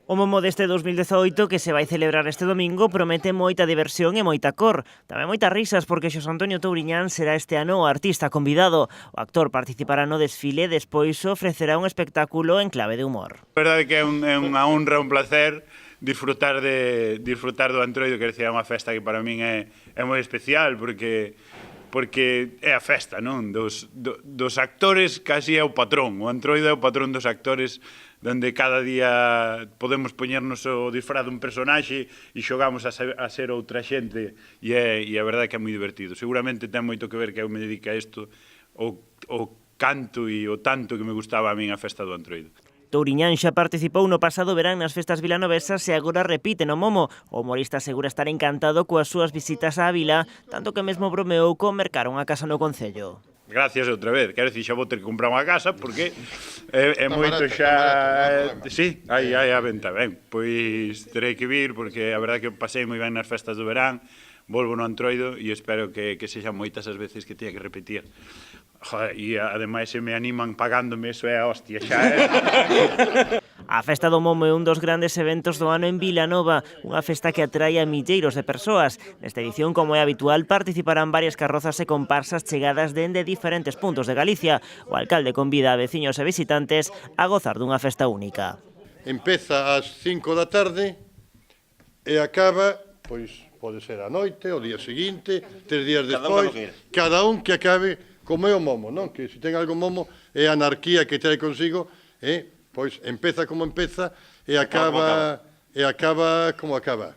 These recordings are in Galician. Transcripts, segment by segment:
O Momo deste 2018, que se vai celebrar este domingo, promete moita diversión e moita cor. Tamén moitas risas, porque Xosé Antonio Touriñán será este ano o artista convidado. O actor participará no desfile, despois ofrecerá un espectáculo en clave de humor. A verdade que é unha honra, un placer disfrutar do Antroido, que é unha festa que para min é moi especial, porque é a festa, non? Dos actores casi é o patrón. O Antroido é o patrón dos actores, donde cada día podemos poñernos o disfraz dun personaxe e xogamos a ser outra xente, e a verdade que é moi divertido. Seguramente ten moito que ver que eu me dedique a isto, o canto e o tanto que me gustaba a min a festa do Antroido. Touriñán xa participou no pasado verán nas festas vilanovesas e agora repite no Momo. O humorista asegura estar encantado coas súas visitas á vila, tanto que mesmo bromeou con mercar unha casa no concello. Gracias outra vez, quero dicir, xa vou ter que comprar unha casa porque é moito xa... Sí, hai a venta, ben, pois terei que vir porque a verdade que pasei moi ben nas festas do verán, volvo no Antroido e espero que sexan moitas as veces que teña que repetir. Joder, e ademais se me animan pagándome, eso é a hostia xa, A Festa do Momo é un dos grandes eventos do ano en Vilanova, unha festa que atrae a milleiros de persoas. Nesta edición, como é habitual, participarán varias carrozas e comparsas chegadas dende diferentes puntos de Galicia. O alcalde convida a veciños e visitantes a gozar dunha festa única. Empeza ás 5 da tarde e acaba, pois, pode ser a noite, o día seguinte, 3 días despois, cada un que acabe como é o Momo, non? Que se ten algo Momo é a anarquía que trae consigo, pois empeza como empeza e acaba como acaba.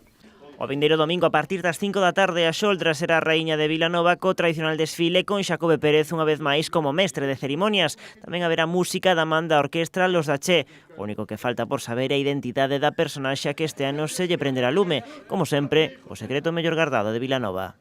O vindeiro domingo a partir das 5 da tarde a Xoldra será a raíña de Vilanova co tradicional desfile con Xacobe Pérez unha vez máis como mestre de cerimonias. Tamén haberá música da man da orquestra Los da Che. O único que falta por saber é a identidade da personaxe que este ano se lle prenderá lume. Como sempre, o secreto mellor guardado de Vilanova.